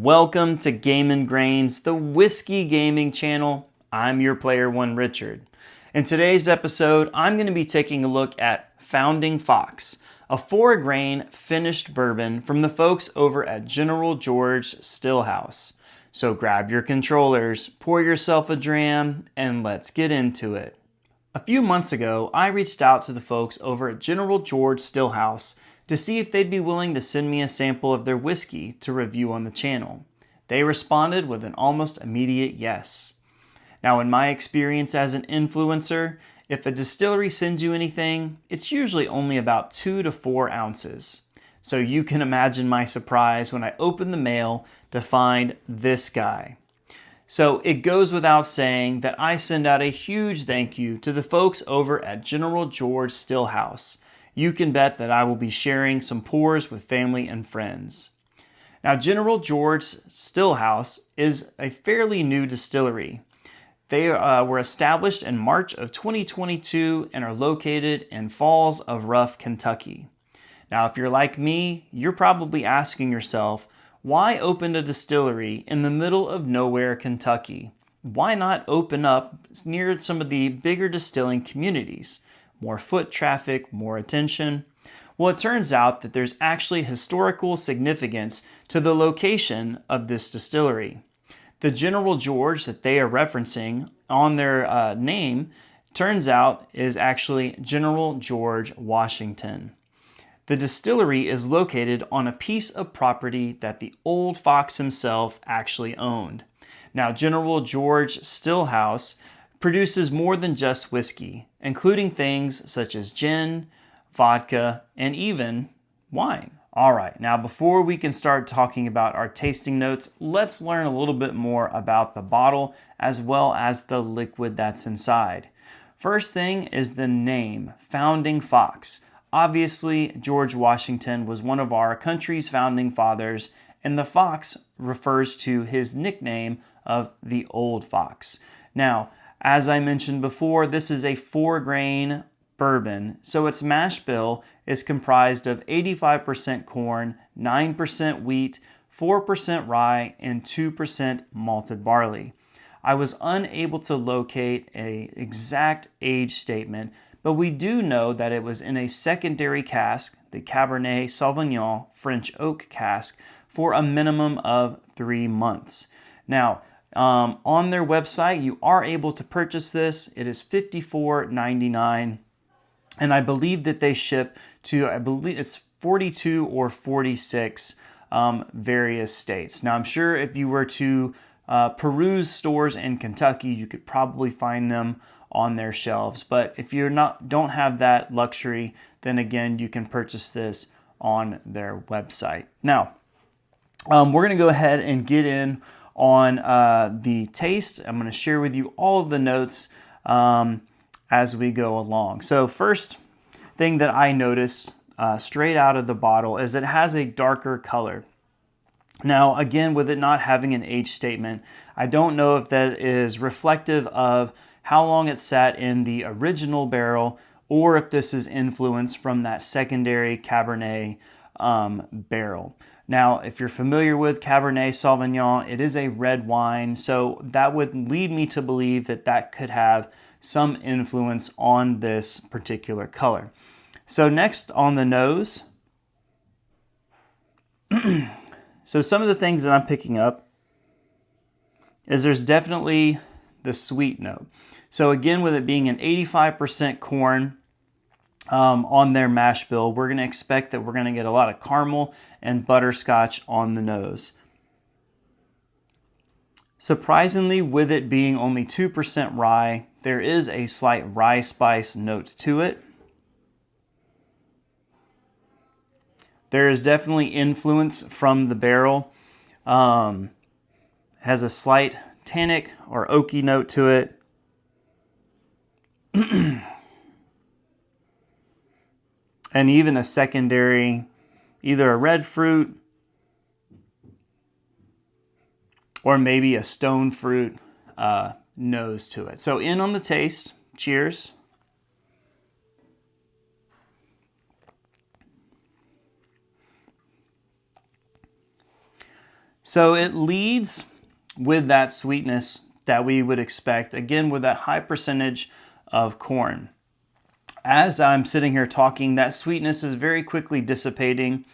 Welcome to Gamin' Grains, the whiskey gaming channel. I'm your player one, Richard. In today's episode, I'm going to be taking a look at Founding Fox, a 4-grain finished bourbon from the folks over at General George Stillhouse. So grab your controllers, pour yourself a dram, and let's get into it. A few months ago, I reached out to the folks over at General George Stillhouse to see if they'd be willing to send me a sample of their whiskey to review on the channel. They responded with an almost immediate yes. Now, in my experience as an influencer, if a distillery sends you anything, it's usually only about 2 to 4 ounces. So you can imagine my surprise when I opened the mail to find this guy. So it goes without saying that I send out a huge thank you to the folks over at General George Stillhouse. You can bet that I will be sharing some pours with family and friends. Now, General George Stillhouse is a fairly new distillery. They were established in March of 2022 and are located in Falls of Rough, Kentucky. Now, if you're like me, you're probably asking yourself, why open a distillery in the middle of nowhere, Kentucky? Why not open up near some of the bigger distilling communities? More foot traffic, more attention. Well, it turns out that there's actually historical significance to the location of this distillery. The General George that they are referencing on their name turns out is actually General George Washington. The distillery is located on a piece of property that the old fox himself actually owned. Now, General George Stillhouse produces more than just whiskey, including things such as gin, vodka, and even wine. All right, now before we can start talking about our tasting notes, let's learn a little bit more about the bottle as well as the liquid that's inside. First thing is the name, Founding Fox. Obviously, George Washington was one of our country's founding fathers, and the fox refers to his nickname of the Old Fox. Now, as I mentioned before, this is a 4-grain bourbon, so its mash bill is comprised of 85% corn, 9% wheat, 4% rye, and 2% malted barley. I was unable to locate an exact age statement, but we do know that it was in a secondary cask, the Cabernet Sauvignon French oak cask, for a minimum of 3 months. Now, on their website, you are able to purchase this. It is $54.99, and I believe that they ship to, I believe it's 42 or 46 various states. Now, I'm sure if you were to peruse stores in Kentucky, you could probably find them on their shelves. But if you don't have that luxury, then again, you can purchase this on their website. Now, we're going to go ahead and get in on the taste. I'm going to share with you all of the notes as we go along. So first thing that I noticed straight out of the bottle is it has a darker color. Now, again, with it not having an age statement, I don't know if that is reflective of how long it sat in the original barrel or if this is influenced from that secondary Cabernet barrel. Now, if you're familiar with Cabernet Sauvignon, it is a red wine, so that would lead me to believe that that could have some influence on this particular color. So next on the nose, so some of the things that I'm picking up is there's definitely the sweet note. So again, with it being an 85% corn, on their mash bill, we're going to expect that we're going to get a lot of caramel and butterscotch on the nose. Surprisingly, with it being only 2% rye, there is a slight rye spice note to it. There is definitely influence from the barrel. Has a slight tannic or oaky note to it. And even a secondary, either a red fruit or maybe a stone fruit nose to it. So in on the taste, cheers. So it leads with that sweetness that we would expect, again, with that high percentage of corn. As I'm sitting here talking, that sweetness is very quickly dissipating,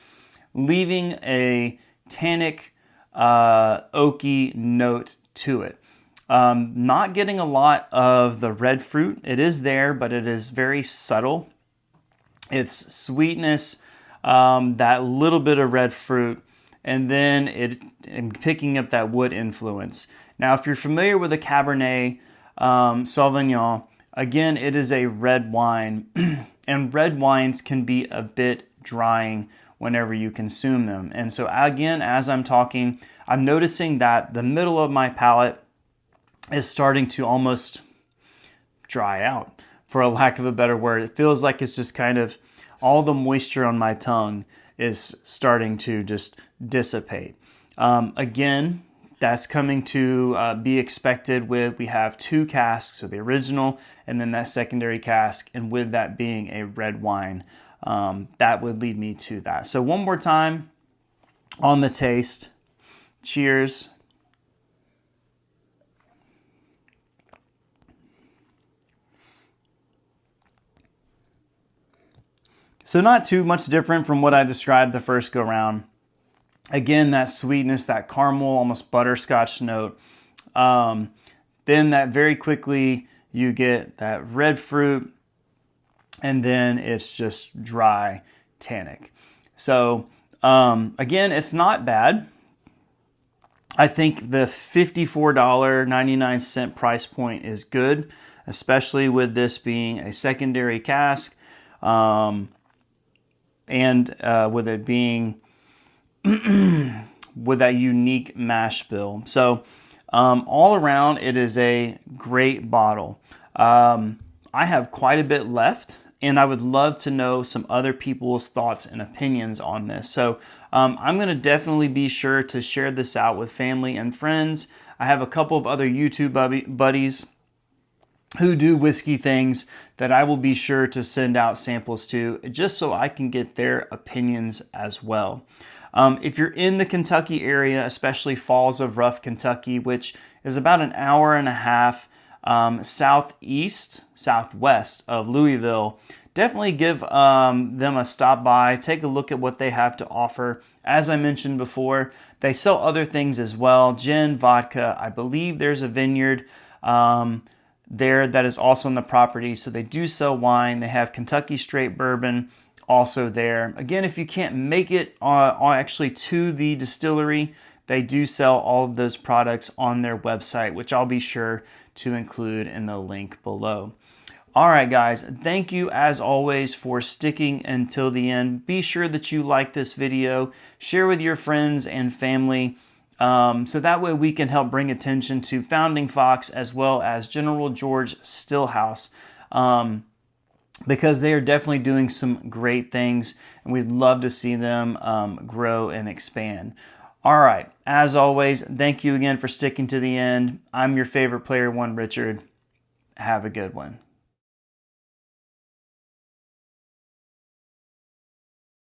leaving a tannic, oaky note to it. Not getting a lot of the red fruit. It is there, but it is very subtle. It's sweetness, that little bit of red fruit, and then picking up that wood influence. Now, if you're familiar with a Cabernet Sauvignon, again, it is a red wine, and red wines can be a bit drying whenever you consume them. And so again, as I'm talking, I'm noticing that the middle of my palate is starting to almost dry out, for a lack of a better word. It feels like it's just kind of all the moisture on my tongue is starting to just dissipate. Again, that's coming to be expected with, we have 2 casks, so the original and then that secondary cask, and with that being a red wine, that would lead me to that. So one more time on the taste. Cheers. So not too much different from what I described the first go round. Again, that sweetness, that caramel, almost butterscotch note. Then that very quickly you get that red fruit, and then it's just dry tannic. So again, it's not bad. I think the $54.99 price point is good, especially with this being a secondary cask. And with it being with that unique mash bill. So all around, it is a great bottle. I have quite a bit left, and I would love to know some other people's thoughts and opinions on this. So I'm going to definitely be sure to share this out with family and friends. I have a couple of other YouTube buddies who do whiskey things that I will be sure to send out samples to, just so I can get their opinions as well. If you're in the Kentucky area, especially Falls of Rough, Kentucky, which is about an hour and a half southwest of Louisville, definitely give them a stop by, take a look at what they have to offer. As I mentioned before, they sell other things as well, gin, vodka. I believe there's a vineyard there that is also on the property, so they do sell wine. They have Kentucky straight bourbon also there. Again, if you can't make it actually to the distillery, they do sell all of those products on their website, which I'll be sure to include in the link below. All right, guys, thank you as always for sticking until the end. Be sure that you like this video, share with your friends and family, so that way we can help bring attention to Founding Fox as well as General George Stillhouse, because they are definitely doing some great things, and we'd love to see them grow and expand. All right, as always, thank you again for sticking to the end. I'm your favorite player one, Richard. Have a good one.